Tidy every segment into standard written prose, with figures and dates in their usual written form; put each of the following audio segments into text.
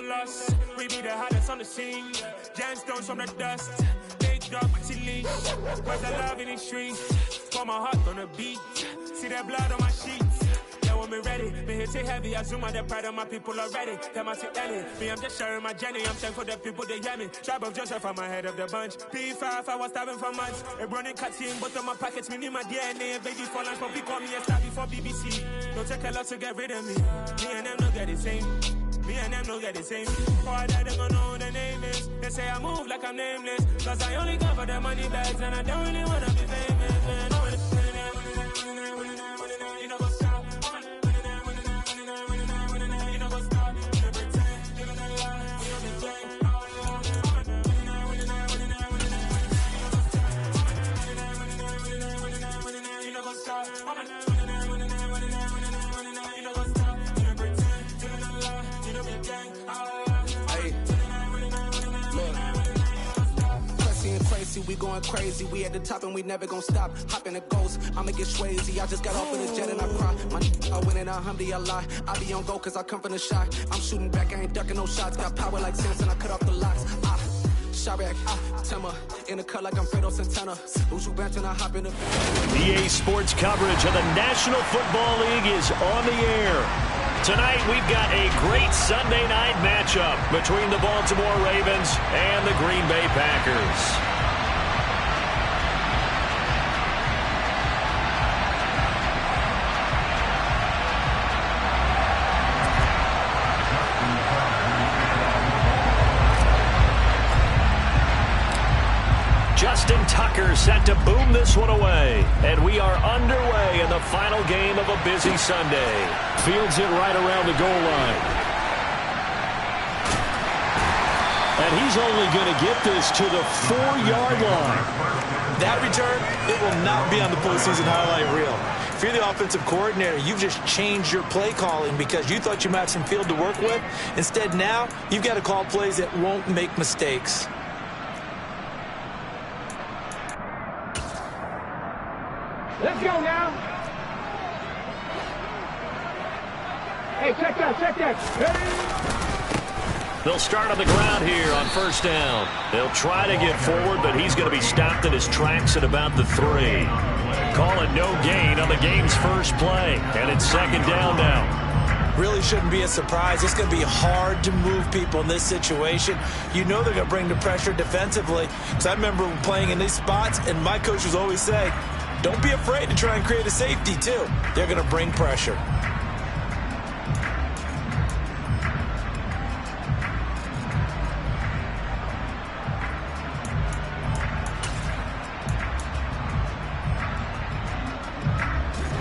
no loss. We be the hottest on the scene. Gemstones from the dust. Big dog, chili. Where's the love in the streets? Pour my heart on the beat. See that blood on my sheets. Yeah, when me ready, me hit it heavy. I zoom out the pride of my people already. Them I see Ellie. Me, I'm just sharing my journey. I'm thankful for the people they hear me. Tribe of Joseph, I'm ahead of the bunch. P5, I was starving for months. A running cutscene, but on my pockets, me need my DNA. Baby for lunch, but we call me a star before BBC. Don't take a lot to get rid of me. Me and them don't get the same. Me and them don't get the same. Before I die, they gon' know who the name is. They say I move like I'm nameless. Cause I only come for the money bags. And I don't really wanna be famous, man. You know what's up. You know what's up. You pretend. Living a lie. You know the game. You know what's up. We going crazy, we at the top and we never gonna stop. Hop in a ghost, I'ma get swayzy. I just got off of the jet and I cry. My I win in a Humvee, I lie. I be on go cause I come from the shot. I'm shooting back, I ain't ducking no shots. Got power like Samson, I cut off the locks. Shot back, Timmer, in the cut like I'm Fredo Santana. Who's you benching, I hop in the EA Sports coverage of the National Football League is on the air. Tonight we've got a great Sunday night matchup between the Baltimore Ravens and the Green Bay Packers. Justin Tucker set to boom this one away. And we are underway in the final game of a busy Sunday. Fields it right around the goal line. And he's only going to get this to the 4-yard line. That return, it will not be on the postseason highlight reel. If you're the offensive coordinator, you've just changed your play calling because you thought you might have some field to work with. Instead, now, you've got to call plays that won't make mistakes. Let's go now. Hey, check that. Hey. They'll start on the ground here on first down. They'll try to get forward, but he's going to be stopped in his tracks at about the 3. Call it no gain on the game's first play, and it's second down now. Really shouldn't be a surprise. It's going to be hard to move people in this situation. You know they're going to bring the pressure defensively. Because I remember playing in these spots, and my coach was always saying, don't be afraid to try and create a safety, too. They're going to bring pressure.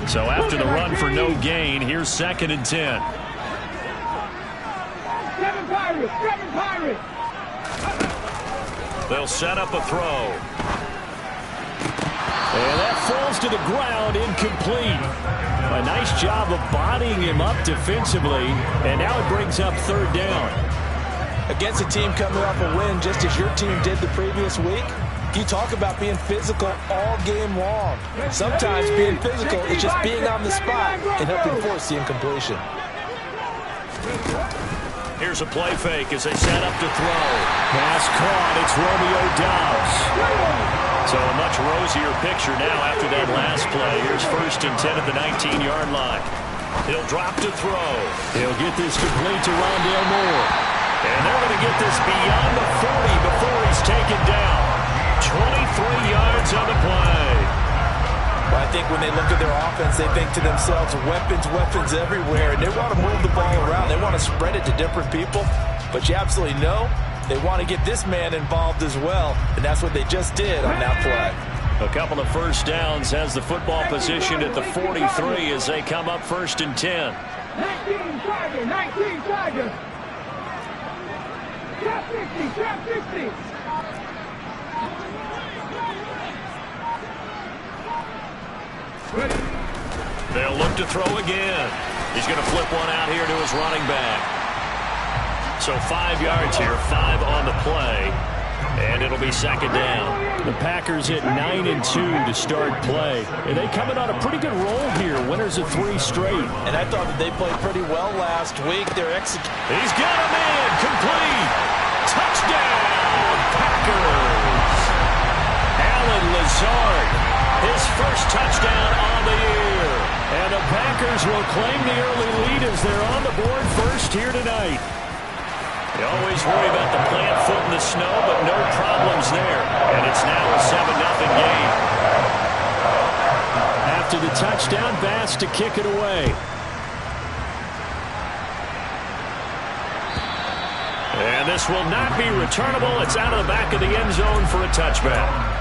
So after the run for no gain, here's 2nd and 10. Seven Pirates. They'll set up a throw. And that falls to the ground, incomplete. A nice job of bodying him up defensively, and now it brings up 3rd down. Against a team coming off a win just as your team did the previous week, you talk about being physical all game long. Sometimes being physical is just being on the spot and helping force the incompletion. Here's a play fake as they set up to throw. Pass caught. It's Romeo Doubs. So a much rosier picture now after that last play. Here's 1st and 10 at the 19-yard line. He'll drop to throw. He'll get this complete to Rondale Moore. And they're going to get this beyond the 40 before he's taken down. 23 yards on the play. Well, I think when they look at their offense, they think to themselves, weapons everywhere. And they want to move the ball around. They want to spread it to different people. But you absolutely know they want to get this man involved as well, and that's what they just did on that play. A couple of first downs has the football positioned at the 43 as they come up 1st and 10. 19 Tigers. Trap 60. They'll look to throw again. He's going to flip one out here to his running back. So 5 yards here, 5 on the play. And it'll be second down. The Packers at 9-2 to start play. And they coming on a pretty good roll here. Winners of 3 straight. And I thought that they played pretty well last week. They're executing. He's got him in. Complete. Touchdown, Packers. Alan Lazard, his first touchdown on the year. And the Packers will claim the early lead as they're on the board first here tonight. You always worry about the plant foot in the snow, but no problems there. And it's now a 7-0 game. After the touchdown, Bass to kick it away. And this will not be returnable. It's out of the back of the end zone for a touchback.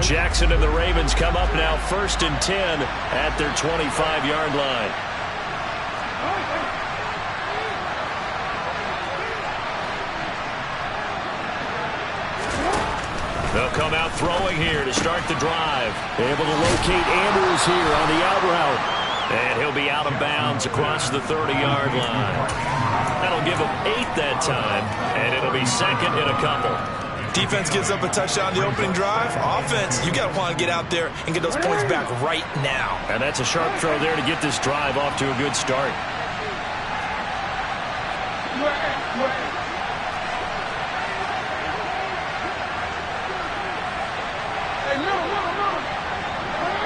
Jackson and the Ravens come up now 1st and 10 at their 25-yard line. They'll come out throwing here to start the drive. Able to locate Andrews here on the out route. And he'll be out of bounds across the 30-yard line. That'll give him 8 that time, and it'll be second and a couple. Defense gives up a touchdown the opening drive. Offense, you got to want to get out there and get those points back right now. And that's a sharp throw there to get this drive off to a good start.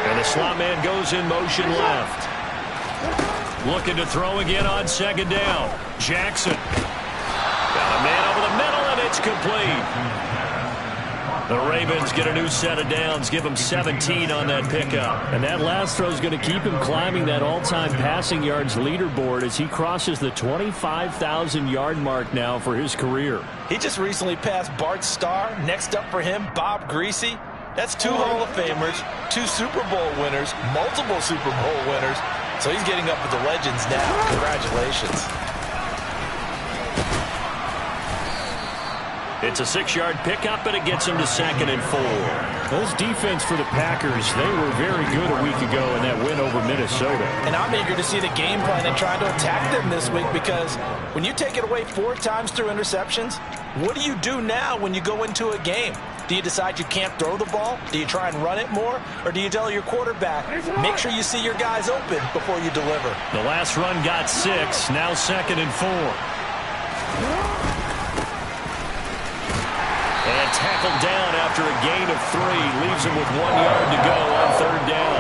And the slot man goes in motion left. Looking to throw again on second down. Jackson. Got a man over the middle, and it's complete. The Ravens get a new set of downs, give him 17 on that pickup. And that last throw is going to keep him climbing that all-time passing yards leaderboard as he crosses the 25,000-yard mark now for his career. He just recently passed Bart Starr. Next up for him, Bob Greasy. That's 2 Hall of Famers, 2 Super Bowl winners, multiple Super Bowl winners. So he's getting up with the legends now. Congratulations. It's a 6-yard pickup, and it gets him to 2nd and 4. Those defense for the Packers, they were very good a week ago in that win over Minnesota. And I'm eager to see the game plan and trying to attack them this week, because when you take it away 4 times through interceptions, what do you do now when you go into a game? Do you decide you can't throw the ball? Do you try and run it more? Or do you tell your quarterback, make sure you see your guys open before you deliver? The last run got 6, now 2nd and 4. And tackled down after a gain of 3. Leaves him with 1 yard to go on 3rd down.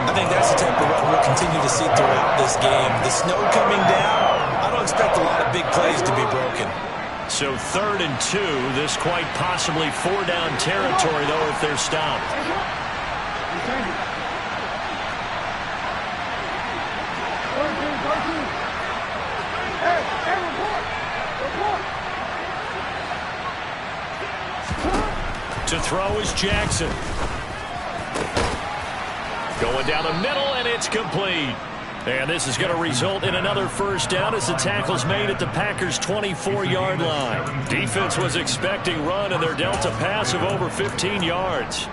I think that's the type of run we'll continue to see throughout this game. The snow coming down, I don't expect a lot of big plays to be broken. So 3rd and 2. This quite possibly 4-down territory, though, if they're stopped. To throw is Jackson. Going down the middle, and it's complete. And this is going to result in another 1st down as the tackle's made at the Packers' 24-yard line. Defense was expecting run, and they're dealt a pass of over 15 yards.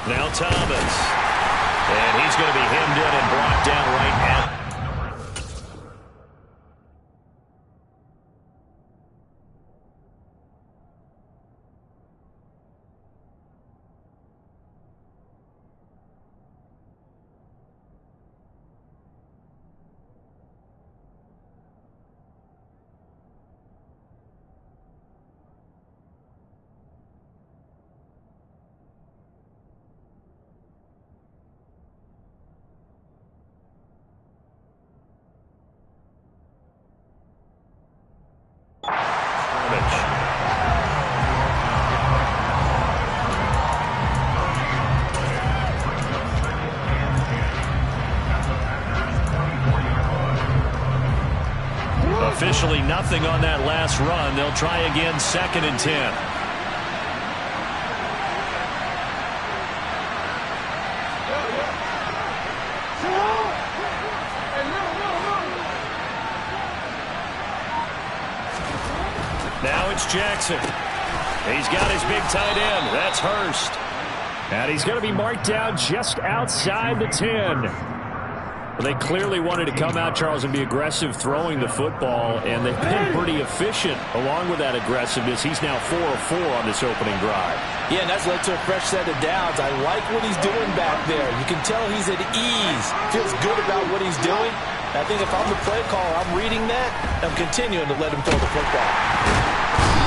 Now Thomas. And he's going to be hemmed in and brought down right now. Officially nothing on that last run. They'll try again 2nd and 10. Now it's Jackson. He's got his big tight end. That's Hurst. And he's going to be marked down just outside the 10. Well, they clearly wanted to come out, Charles, and be aggressive throwing the football, and they've been pretty efficient along with that aggressiveness. He's now 4 of 4 on this opening drive. Yeah, and that's led to a fresh set of downs. I like what he's doing back there. You can tell he's at ease. Feels good about what he's doing. I think if I'm the play caller, I'm reading that. I'm continuing to let him throw the football.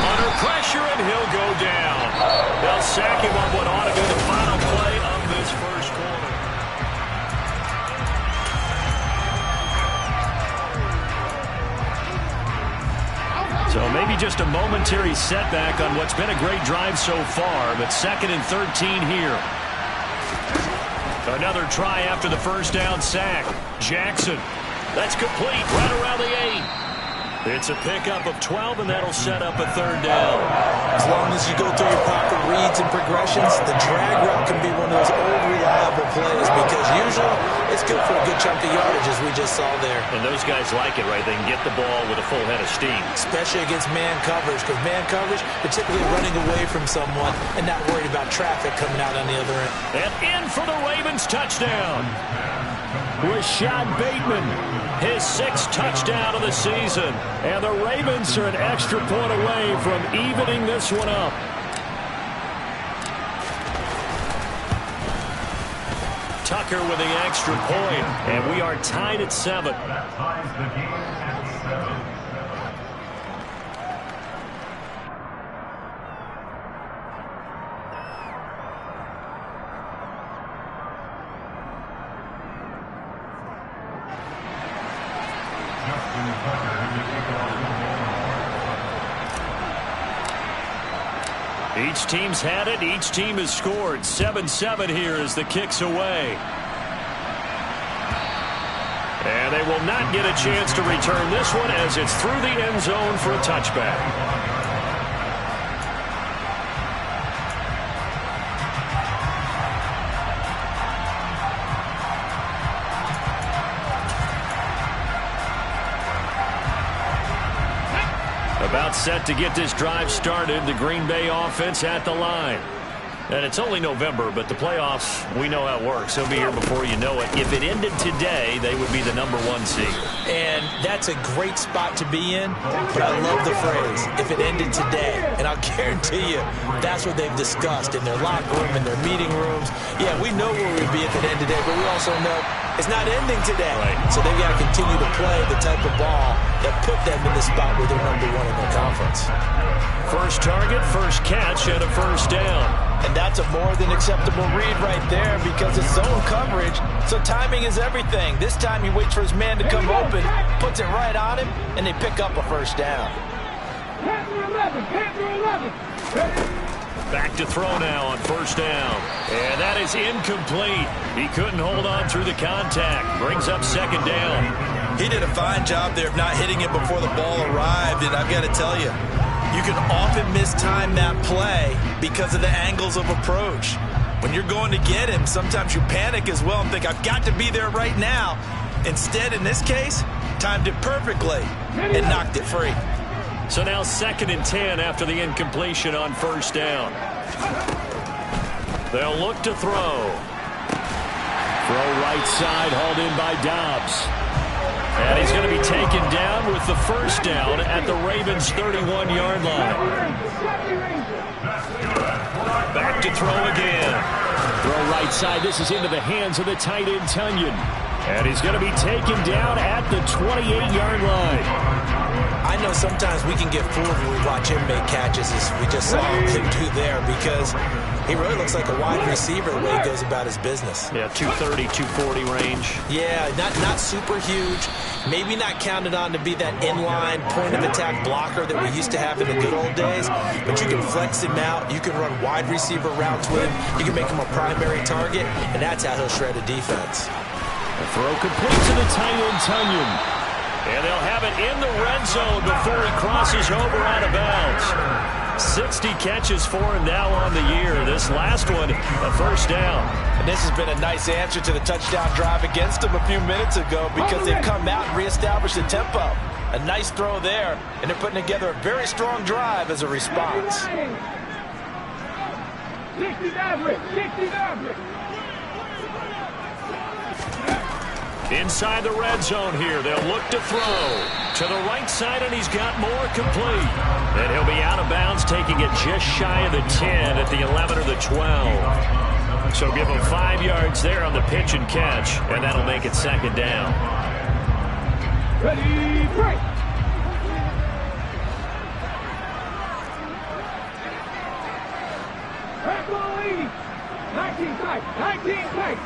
Under pressure, and he'll go down. They'll sack him on what ought to be the final play of this first quarter. So maybe just a momentary setback on what's been a great drive so far, but 2nd and 13 here. Another try after the first down sack. Jackson. That's complete right around the 8. It's a pickup of 12, and that'll set up a 3rd down. As long as you go through your proper reads and progressions, the drag route can be one of those old reliable plays because usually it's good for a good chunk of yardage, as we just saw there. And those guys like it, right? They can get the ball with a full head of steam. Especially against man coverage, because man coverage, particularly running away from someone and not worried about traffic coming out on the other end. And in for the Ravens touchdown. Rashad Bateman, his 6th touchdown of the season. And the Ravens are an extra point away from evening this one up. Tucker with the extra point, and we are tied at 7. Each team's had it. Each team has scored. 7-7 here as the kick's away. And they will not get a chance to return this one as it's through the end zone for a touchback. About set to get this drive started. The Green Bay offense at the line. And it's only November, but the playoffs, we know how it works. They'll be here before you know it. If it ended today, they would be the #1 seed. And that's a great spot to be in, but I love the phrase, if it ended today. And I'll guarantee you, that's what they've discussed in their locker room, in their meeting rooms. Yeah, we know where we'd be if it ended today, but we also know it's not ending today. Right. So they've got to continue to play the type of ball that put them in the spot where they're #1 in their conference. First target, first catch, and a first down. And that's a more than acceptable read right there because it's zone coverage, so timing is everything. This time he waits for his man to come open, puts it right on him, and they pick up a first down. Back to throw now on first down. And that is incomplete. He couldn't hold on through the contact. Brings up 2nd down. He did a fine job there of not hitting it before the ball arrived, and I've got to tell you, you can often mistime that play because of the angles of approach. When you're going to get him, sometimes you panic as well and think, I've got to be there right now. Instead, in this case, timed it perfectly and knocked it free. So now 2nd and 10 after the incompletion on first down. They'll look to throw. Throw right side, hauled in by Dobbs. And he's going to be taken down with the first down at the Ravens' 31-yard line. Back to throw again. Throw right side. This is into the hands of the tight end, Tunyon. And he's going to be taken down at the 28-yard line. I know sometimes we can get fooled when we watch him make catches, as we just saw him do there, because he really looks like a wide receiver the way he goes about his business. Yeah, 230, 240 range. Yeah, not super huge. Maybe not counted on to be that inline point-of-attack blocker that we used to have in the good old days, but you can flex him out. You can run wide receiver routes with him. You can make him a primary target, and that's how he'll shred a defense. The throw complete to the tight end, Tunyon. And they'll have it in the red zone before he crosses over out of bounds. 60 catches for him now on the year. This last one, a first down. And this has been a nice answer to the touchdown drive against him a few minutes ago because they've come out and reestablished the tempo. A nice throw there, and they're putting together a very strong drive as a response. 60 average, 60 average. Inside the red zone here, they'll look to throw. To the right side, and he's got more complete. And he'll be out of bounds, taking it just shy of the 10 at the 11 or the 12. So give him 5 yards there on the pitch and catch, and that'll make it second down. Ready, break. Referee. 19 tight, 19 tight.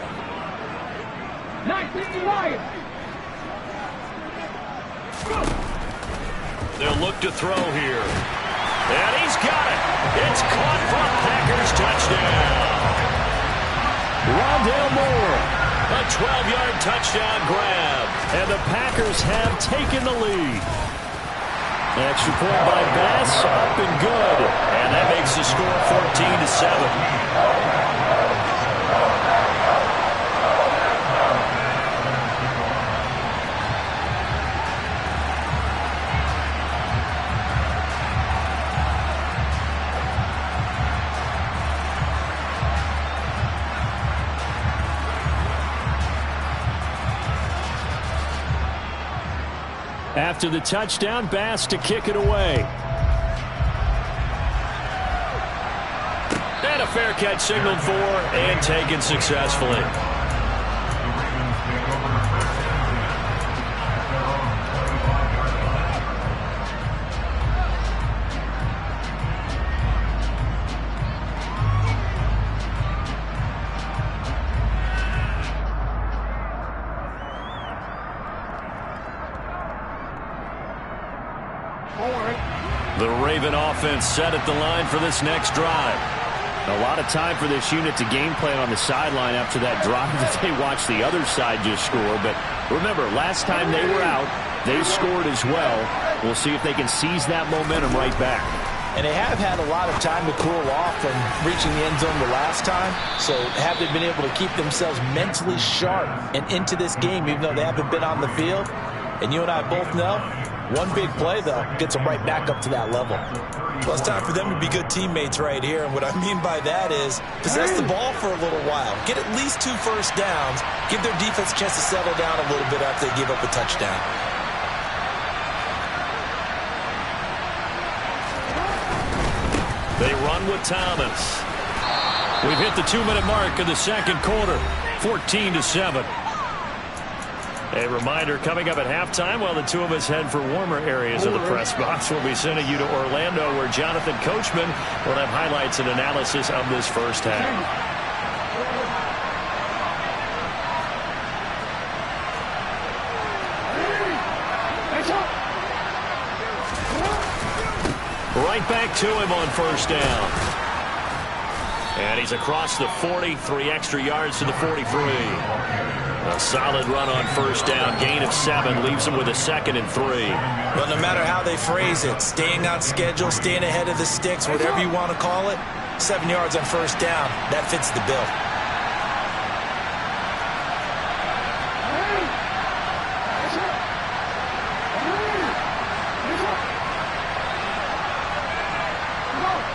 19 Lions. They'll look to throw here. And he's got it. It's caught for a Packers touchdown. Rondale Moore, a 12-yard touchdown grab. And the Packers have taken the lead. Extra point by Bass, up and good. And that makes the score 14-7. After the touchdown, Bass to kick it away. And a fair catch signaled for and taken successfully. The Raven offense set at the line for this next drive. A lot of time for this unit to game plan on the sideline after that drive that they watched the other side just score. But remember, last time they were out, they scored as well. We'll see if they can seize that momentum right back. And they have had a lot of time to cool off from reaching the end zone the last time. So have they been able to keep themselves mentally sharp and into this game even though they haven't been on the field? And you and I both know, one big play, though, gets them right back up to that level. Well, it's time for them to be good teammates right here. And what I mean by that is possess the ball for a little while. Get at least 2 first downs. Give their defense a chance to settle down a little bit after they give up a touchdown. They run with Thomas. We've hit the 2-minute mark of the second quarter. 14-7. A reminder coming up at halftime while the two of us head for warmer areas of the press box. We'll be sending you to Orlando where Jonathan Coachman will have highlights and analysis of this first half. Right back to him on first down. And he's across the 40, 3 extra yards to the 43. A solid run on first down. Gain of 7 leaves him with a 2nd and 3. Well, no matter how they phrase it, staying on schedule, staying ahead of the sticks, whatever you want to call it, 7 yards on first down, that fits the bill.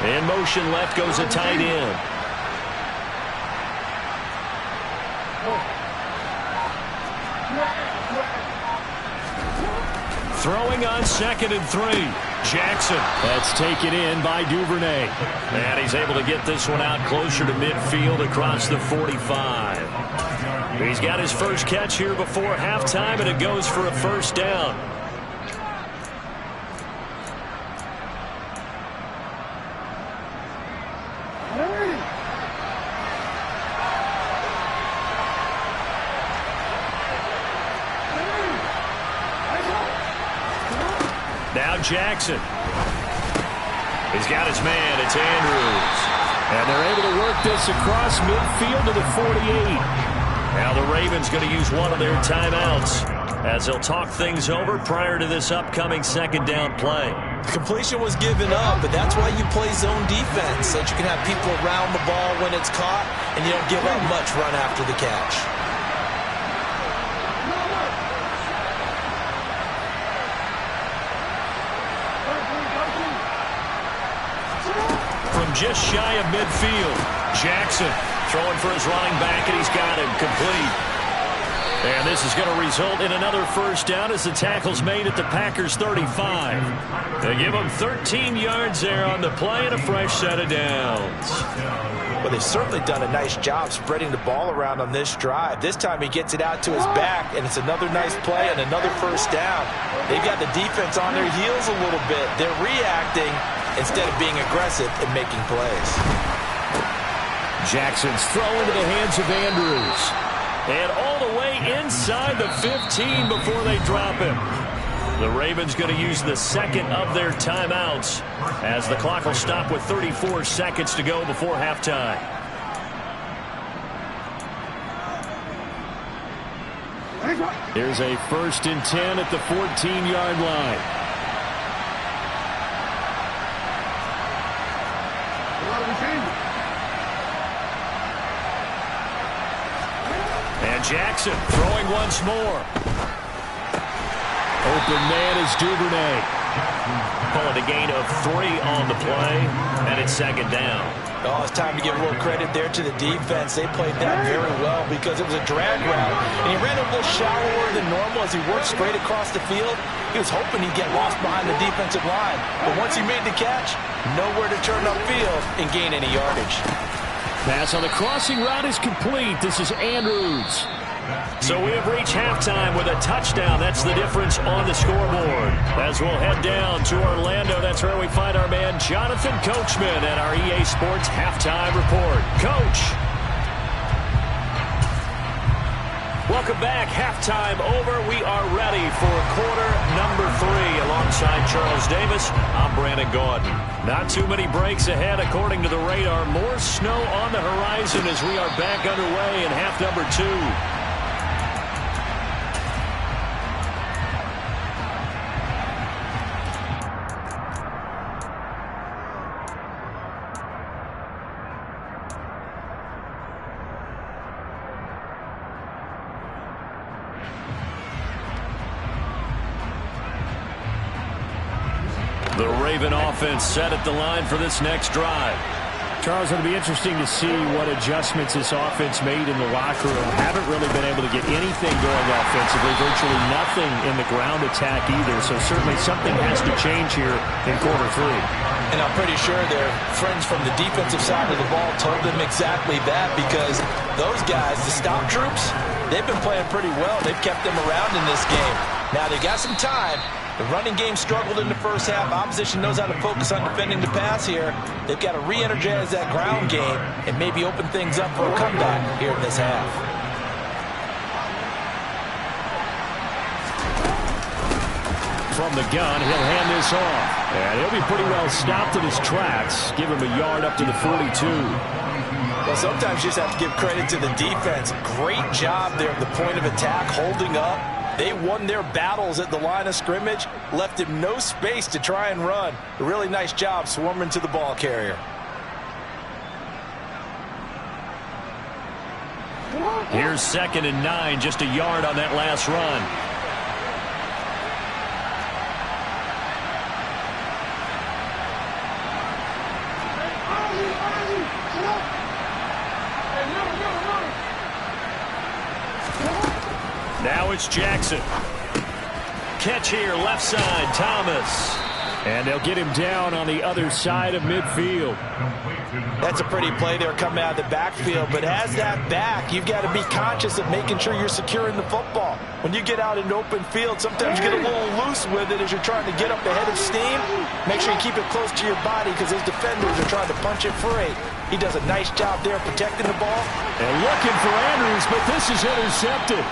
In motion left goes a tight end. Throwing on 2nd and 3. Jackson. That's taken in by Duvernay. And he's able to get this one out closer to midfield across the 45. He's got his first catch here before halftime, and it goes for a first down. Now Jackson. He's got his man. It's Andrews. And they're able to work this across midfield to the 48. Now the Ravens going to use one of their timeouts as they'll talk things over prior to this upcoming second down play. The completion was given up, but that's why you play zone defense, so that you can have people around the ball when it's caught, and you don't give up much run after the catch. From just shy of midfield, Jackson throwing for his running back, and he's got him complete. And this is going to result in another first down as the tackle's made at the Packers' 35. They give them 13 yards there on the play and a fresh set of downs. Well, they've certainly done a nice job spreading the ball around on this drive. This time he gets it out to his back, and it's another nice play and another first down. They've got the defense on their heels a little bit. They're reacting instead of being aggressive and making plays. Jackson's throw into the hands of Andrews. And all the way inside the 15 before they drop him. The Ravens going to use the second of their timeouts as the clock will stop with 34 seconds to go before halftime. Here's a 1st and 10 at the 14-yard line. And Jackson throwing once more. Open man is Duvernay. Pulling a gain of 3 on the play, and it's second down. Oh, it's time to give a little credit there to the defense. They played that very well because it was a drag route. And he ran a little shallower than normal as he worked straight across the field. He was hoping he'd get lost behind the defensive line. But once he made the catch, nowhere to turn upfield and gain any yardage. Pass on the crossing route is complete. This is Andrews. So we have reached halftime with a touchdown. That's the difference on the scoreboard. As we'll head down to Orlando, that's where we find our man Jonathan Coachman at our EA Sports Halftime Report. Coach. Welcome back. Halftime over. We are ready for quarter number 3. Alongside Charles Davis, I'm Brandon Gordon. Not too many breaks ahead according to the radar. More snow on the horizon as we are back underway in half number 2. The Raven offense set at the line for this next drive. Charles, it'll be interesting to see what adjustments this offense made in the locker room. Haven't really been able to get anything going offensively, virtually nothing in the ground attack either. So certainly something has to change here in quarter 3. And I'm pretty sure their friends from the defensive side of the ball told them exactly that, because those guys, the stop troops, they've been playing pretty well. They've kept them around in this game. Now they got some time. The running game struggled in the first half. Opposition knows how to focus on defending the pass here. They've got to re-energize that ground game and maybe open things up for a comeback here in this half. From the gun, he'll hand this off. And he'll be pretty well stopped in his tracks. Give him a yard up to the 42. Well, sometimes you just have to give credit to the defense. Great job there at the point of attack, holding up. They won their battles at the line of scrimmage, left him no space to try and run. A really nice job swarming to the ball carrier. Here's 2nd and 9, just a yard on that last run. Now it's Jackson. Catch here, left side, Thomas. And they'll get him down on the other side of midfield. That's a pretty play there coming out of the backfield, but as that back, you've got to be conscious of making sure you're securing the football. When you get out in open field, sometimes you get a little loose with it as you're trying to get up ahead of steam. Make sure you keep it close to your body because those defenders are trying to punch it free. He does a nice job there protecting the ball. And looking for Andrews, but this is intercepted.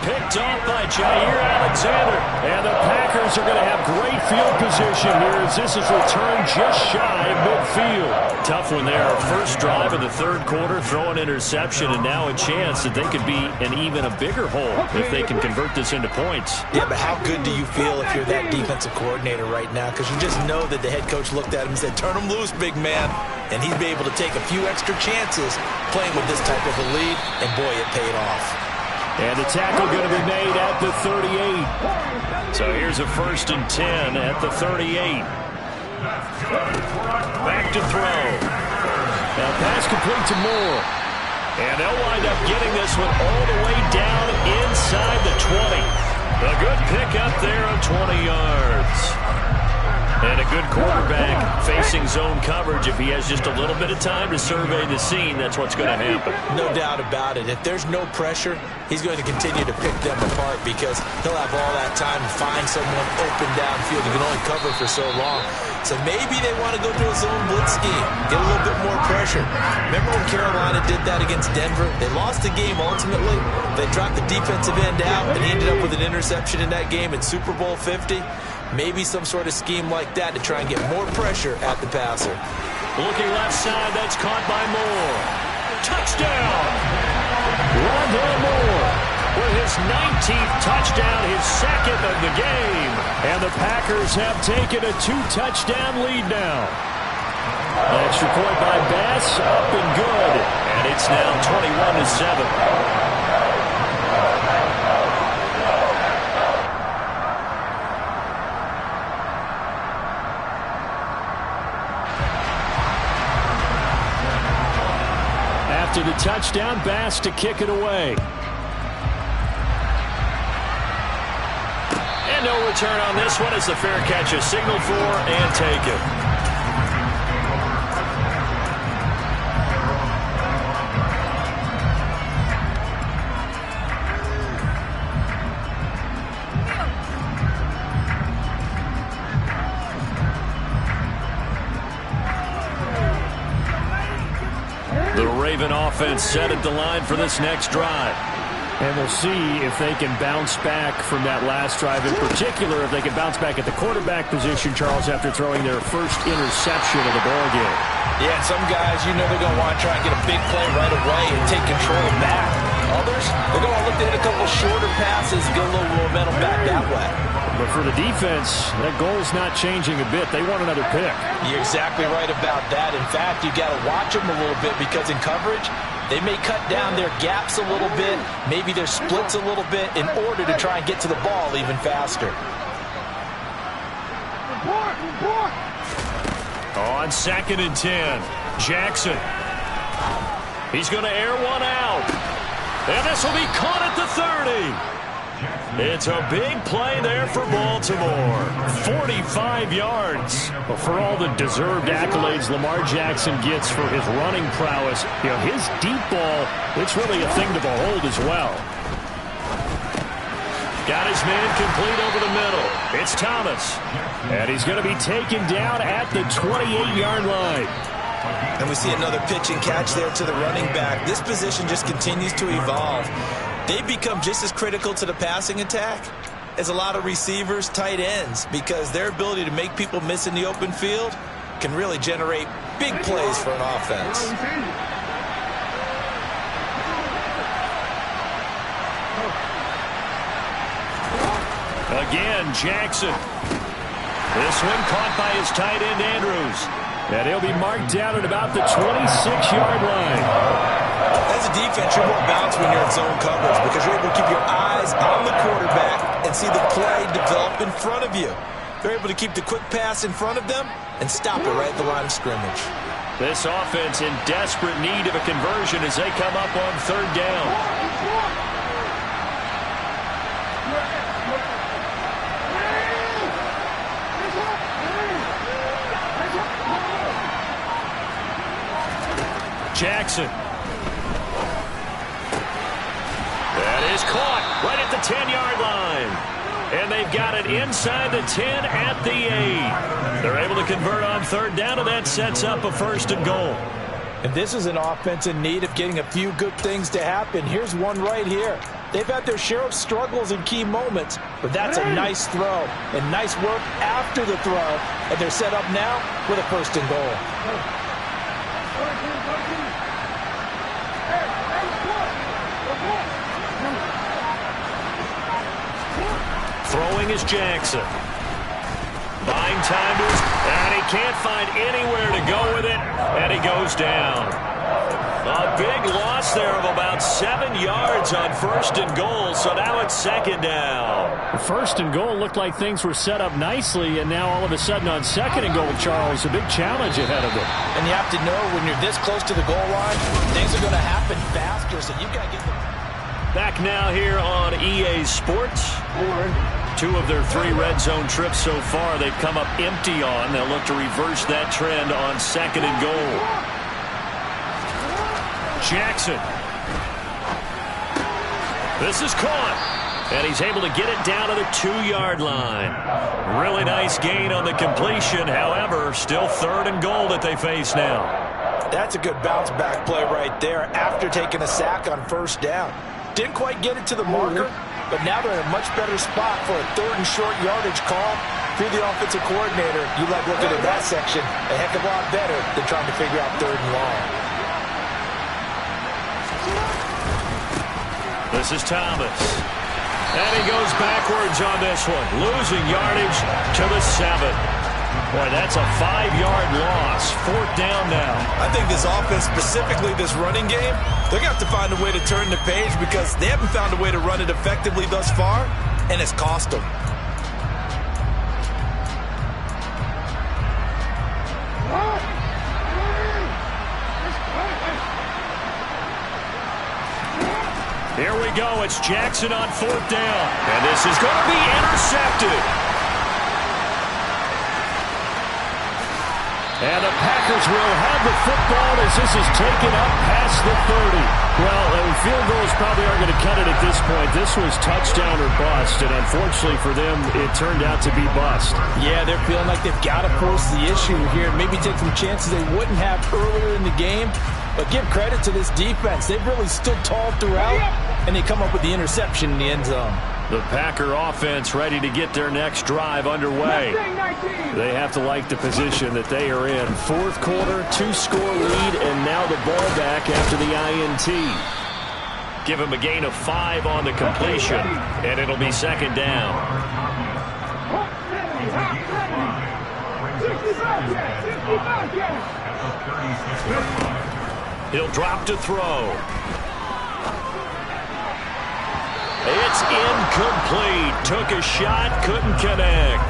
picked off by Jair Alexander. And the Packers are going to have great field position here as this is returned just shy of midfield. Tough one there. First drive in the third quarter, throw an interception, and now a chance that they could be in even a bigger hole if they can convert this into points. Yeah, but how good do you feel if you're that defensive coordinator right now? Because you just know that the head coach looked at him and said, turn him loose, big man. And he'd be able to take a few extra chances playing with this type of a lead, and boy, it paid off. And the tackle going to be made at the 38. So here's a 1st and 10 at the 38. Back to throw. Now pass complete to Moore. And they'll wind up getting this one all the way down inside the 20. A good pick up there on 20 yards. And a good quarterback facing zone coverage. If he has just a little bit of time to survey the scene, that's what's going to happen. No doubt about it. If there's no pressure, he's going to continue to pick them apart because he'll have all that time to find someone open downfield. He can only cover for so long. So maybe they want to go to a zone blitz scheme, get a little bit more pressure. Remember when Carolina did that against Denver? They lost the game ultimately. They dropped the defensive end out, and he ended up with an interception in that game in Super Bowl 50. Maybe some sort of scheme like that to try and get more pressure at the passer. Looking left side, that's caught by Moore. Touchdown! Rondell Moore with his 19th touchdown, his second of the game. And the Packers have taken a 2-touchdown lead now. Extra point by Bass, up and good. And it's now 21-7. After the touchdown, Bass to kick it away. And no return on this one as the fair catch is signaled for and taken. Offense set at the line for this next drive. And we'll see if they can bounce back from that last drive. In particular, if they can bounce back at the quarterback position, Charles, after throwing their first interception of the ballgame. Yeah, some guys, you know they're going to want to try and get a big play right away and take control back. Others, they're going to look to hit a couple shorter passes and get a little momentum back that way. But for the defense, that goal's not changing a bit. They want another pick. You're exactly right about that. In fact, you got to watch them a little bit because in coverage, they may cut down their gaps a little bit, maybe their splits a little bit in order to try and get to the ball even faster. On 2nd and 10, Jackson. He's going to air one out. And this will be caught at the 30. It's a big play there for Baltimore. 45 yards. Well, for all the deserved accolades Lamar Jackson gets for his running prowess, you know, his deep ball, it's really a thing to behold as well. Got his man complete over the middle. It's Thomas. And he's going to be taken down at the 28-yard line. And we see another pitch and catch there to the running back. This position just continues to evolve. They've become just as critical to the passing attack as a lot of receivers, tight ends, because their ability to make people miss in the open field can really generate big plays for an offense. Again, Jackson. This one caught by his tight end, Andrews. And he'll be marked down at about the 26-yard line. As a defense, you're more balanced when you're in zone coverage because you're able to keep your eyes on the quarterback and see the play develop in front of you. They're able to keep the quick pass in front of them and stop it right at the line of scrimmage. This offense in desperate need of a conversion as they come up on 3rd down. Jackson. That is caught right at the 10-yard line. And they've got it inside the 10 at the 8. They're able to convert on 3rd down, and that sets up a 1st and goal. And this is an offense in need of getting a few good things to happen. Here's one right here. They've had their share of struggles in key moments, but that's a nice throw and nice work after the throw. And they're set up now with a 1st and goal. Throwing is Jackson. Buying time to his, and he can't find anywhere to go with it, and he goes down. A big loss there of about 7 yards on 1st and goal, so now it's 2nd down. The 1st and goal looked like things were set up nicely, and now all of a sudden on 2nd and goal, Charles, a big challenge ahead of them. And you have to know when you're this close to the goal line, things are going to happen faster, so you've got to get them. Back now here on EA Sports. 2 of their 3 red zone trips so far they've come up empty on. They'll look to reverse that trend on 2nd and goal. Jackson. This is caught. And he's able to get it down to the 2-yard line. Really nice gain on the completion. However, still 3rd and goal that they face now. That's a good bounce back play right there after taking a sack on 1st down. Didn't quite get it to the marker, but now they're in a much better spot for a 3rd and short yardage call. If you're the offensive coordinator, you like looking at that section a heck of a lot better than trying to figure out 3rd and long. This is Thomas. And he goes backwards on this one, losing yardage to the 7. Boy, that's a 5-yard loss. 4th down now. I think this offense, specifically this running game, they're going to have to find a way to turn the page because they haven't found a way to run it effectively thus far, and it's cost them. Here we go. It's Jackson on 4th down. And this is going to be intercepted. And the Packers will have the football as this is taken up past the 30. Well, field goals probably aren't going to cut it at this point. This was touchdown or bust, and unfortunately for them, it turned out to be bust. Yeah, they're feeling like they've got to force the issue here. Maybe take some chances they wouldn't have earlier in the game. But give credit to this defense. They've really stood tall throughout, and they come up with the interception in the end zone. The Packer offense ready to get their next drive underway. They have to like the position that they are in. 4th quarter, 2-score lead, and now the ball back after the INT. Give him a gain of 5 on the completion, and it'll be 2nd down. He'll drop to throw. It's incomplete. Took a shot, couldn't connect.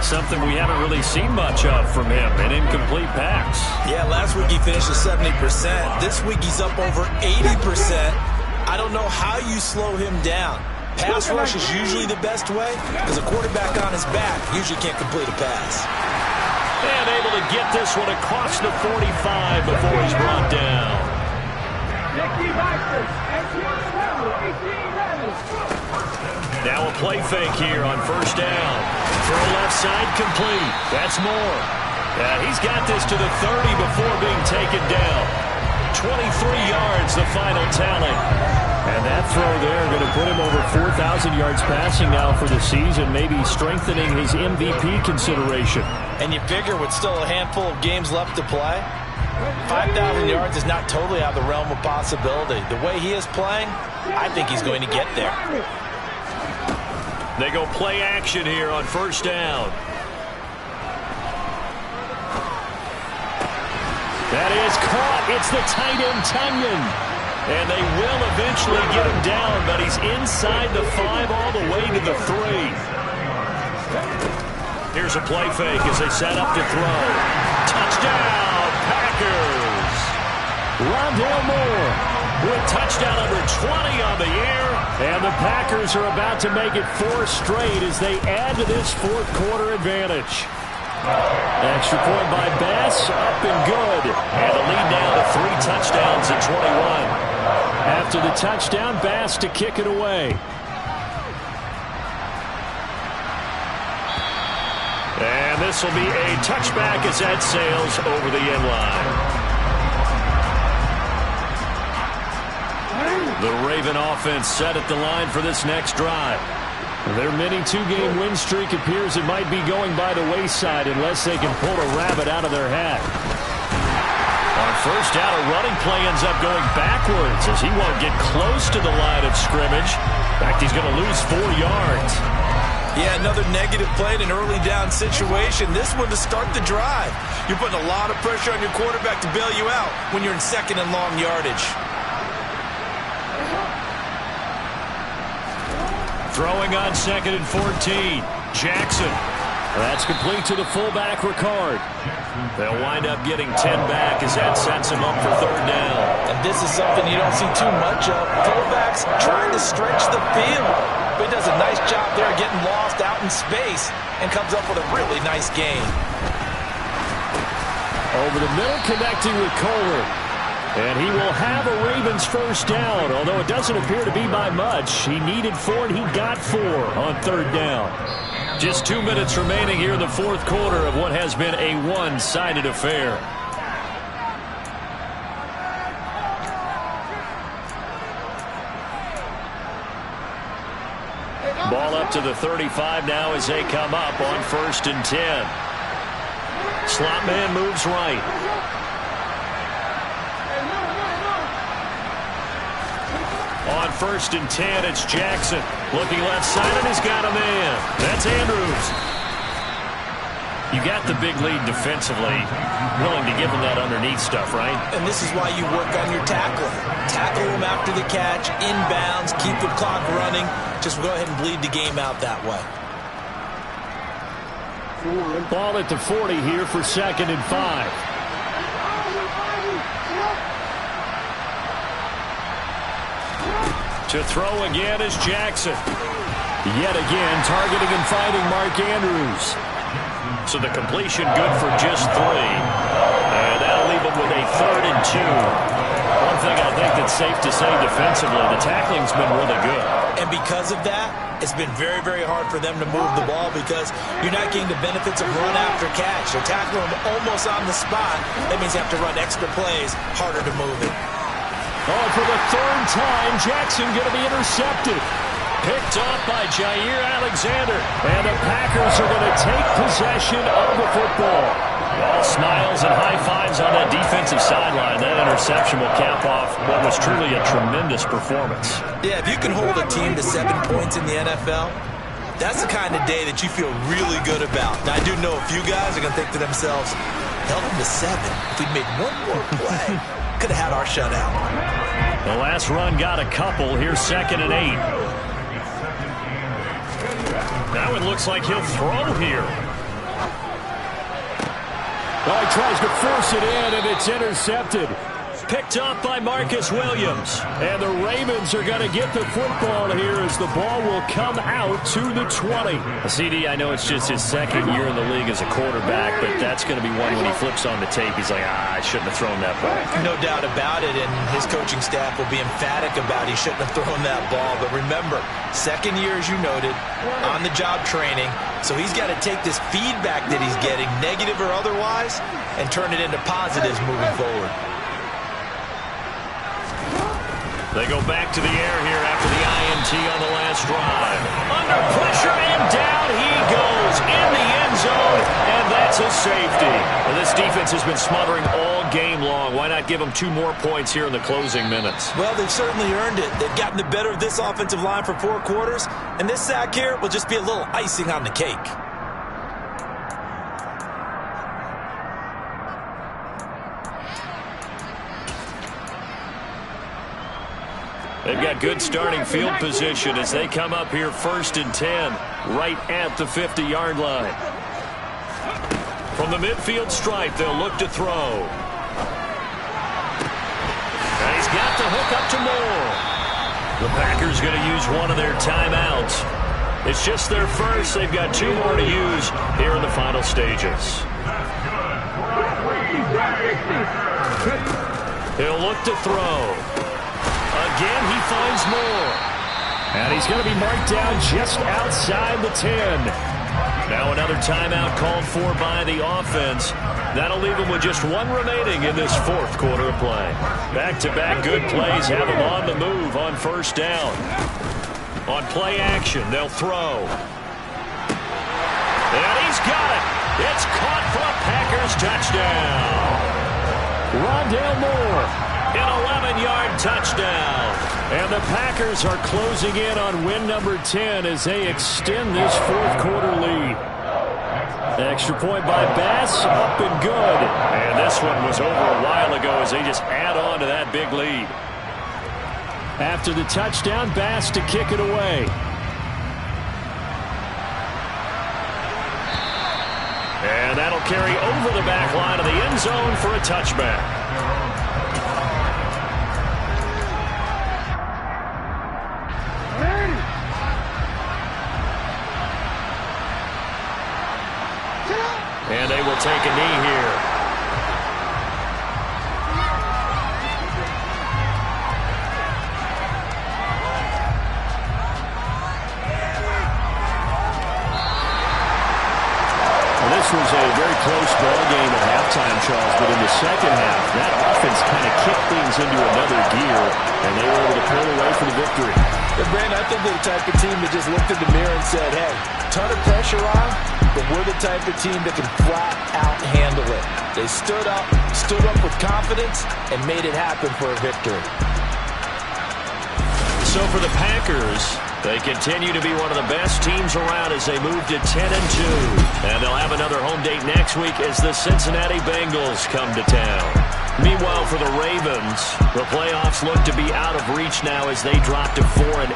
Something we haven't really seen much of from him, an incomplete pass. Yeah, last week he finished at 70%. This week he's up over 80%. I don't know how you slow him down. Pass rush is usually the best way because a quarterback on his back usually can't complete a pass. And able to get this one across the 45 before he's brought down. Now a play fake here on 1st down. Throw left side complete. That's Moore. He's got this to the 30 before being taken down. 23 yards, the final tally. And that throw there going to put him over 4,000 yards passing now for the season, maybe strengthening his MVP consideration. And you figure with still a handful of games left to play, 5,000 yards is not totally out of the realm of possibility. The way he is playing, I think he's going to get there. They go play action here on 1st down. That is caught. It's the tight end, Tunyon. And they will eventually get him down, but he's inside the 5 all the way to the 3. Here's a play fake as they set up to throw. Touchdown, Packers. Rondale Moore with touchdown number 20 on the year. And the Packers are about to make it 4 straight as they add to this 4th quarter advantage. Extra point by Bass, up and good. And the lead now to 3 touchdowns at 21. After the touchdown, Bass to kick it away. And this will be a touchback as that sails over the end line. The Raven offense set at the line for this next drive. Their mini two-game win streak appears it might be going by the wayside unless they can pull a rabbit out of their hat. On first down, a running play ends up going backwards as he won't get close to the line of scrimmage. In fact, he's going to lose 4 yards. Yeah, another negative play in an early down situation. This one to start the drive. You're putting a lot of pressure on your quarterback to bail you out when you're in second and long yardage. Throwing on 2nd and 14. Jackson. That's complete to the fullback, Ricard. They'll wind up getting 10 back as that sets him up for 3rd down. And this is something you don't see too much of. Fullbacks trying to stretch the field. But he does a nice job there getting lost out in space and comes up with a really nice gain. Over the middle, connecting with Kohler. And he will have a Ravens first down, although it doesn't appear to be by much. He needed 4, and he got 4 on 3rd down. Just 2 minutes remaining here in the 4th quarter of what has been a one-sided affair. Ball up to the 35 now as they come up on 1st and 10. Slot man moves right. On 1st and 10, it's Jackson. Looking left side, and he's got a man. That's Andrews. You got the big lead defensively. Willing to give him that underneath stuff, right? And this is why you work on your tackling. Tackle him after the catch, inbounds, keep the clock running. Just go ahead and bleed the game out that way. Ball at the 40 here for 2nd and 5. To throw again is Jackson. Yet again, targeting and finding Mark Andrews. So the completion good for just 3. And that'll leave him with a 3rd and 2. One thing I think that's safe to say defensively, the tackling's been really good. And because of that, it's been very, very hard for them to move the ball because you're not getting the benefits of run after catch. They're tackling them almost on the spot. That means you have to run extra plays, harder to move it. Oh, for the 3rd time, Jackson going to be intercepted. Picked up by Jair Alexander. And the Packers are going to take possession of the football. All smiles and high fives on that defensive sideline. That interception will cap off what was truly a tremendous performance. Yeah, if you can hold a team to 7 points in the NFL, that's the kind of day that you feel really good about. Now, I do know a few guys are going to think to themselves, held them to 7. If we'd made one more play, could have had our shutout. The last run got a couple. Here's 2nd and 8. Now it looks like he'll throw here. Well, he tries to force it in, and it's intercepted. Picked up by Marcus Williams. And the Ravens are going to get the football here as the ball will come out to the 20. CD, I know it's just his 2nd year in the league as a quarterback, but that's going to be one when he flips on the tape. He's like, I shouldn't have thrown that ball. No doubt about it, and his coaching staff will be emphatic about he shouldn't have thrown that ball. But remember, 2nd year, as you noted, on-the-job training, so he's got to take this feedback that he's getting, negative or otherwise, and turn it into positives moving forward. They go back to the air here after the INT on the last drive. Under pressure, and down he goes in the end zone, and that's a safety. Well, this defense has been smothering all game long. Why not give them 2 more points here in the closing minutes? Well, they've certainly earned it. They've gotten the better of this offensive line for 4 quarters, and this sack here will just be a little icing on the cake. They've got good starting field position as they come up here 1st and 10, right at the 50-yard line. From the midfield stripe, they'll look to throw. And he's got the hook up to Moore. The Packers going to use one of their timeouts. It's just their first. They've got 2 more to use here in the final stages. He'll look to throw. Again, he finds Moore. And he's going to be marked down just outside the 10. Now another timeout called for by the offense. That'll leave them with just one remaining in this fourth quarter of play. Back-to-back good plays have them on the move on first down. On play action, they'll throw. And he's got it. It's caught for a Packers touchdown. Rondale Moore. An 11-yard touchdown. And the Packers are closing in on win number 10 as they extend this fourth quarter lead. Extra point by Bass, up and good. And this one was over a while ago as they just add on to that big lead. After the touchdown, Bass to kick it away. And that'll carry over the back line of the end zone for a touchback. And they will take a knee here. Well, this was a very close ball game at halftime, Charles, but in the second half, that offense kind of kicked things into another gear, and they were able to pull away for the victory. And Brandon, I think they're the type of team that just looked in the mirror and said, hey, ton of pressure on, but we're the type of team that can flat out handle it. They stood up with confidence, and made it happen for a victory. So for the Packers, they continue to be one of the best teams around as they move to 10-2. And they'll have another home date next week as the Cincinnati Bengals come to town. Meanwhile, for the Ravens, the playoffs look to be out of reach now as they drop to 4-8.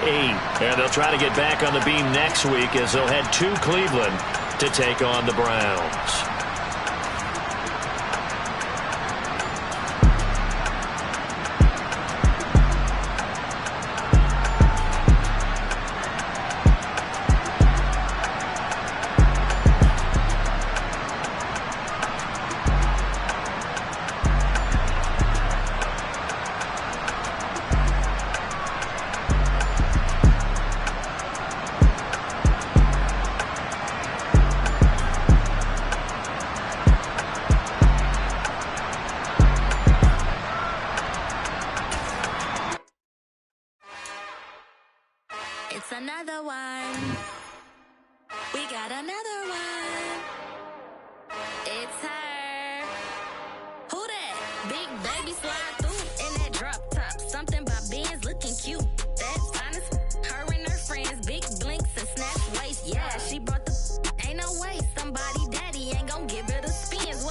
And they'll try to get back on the beam next week as they'll head to Cleveland to take on the Browns. It's another one. We got another one. It's her. Who that? Big baby slide through.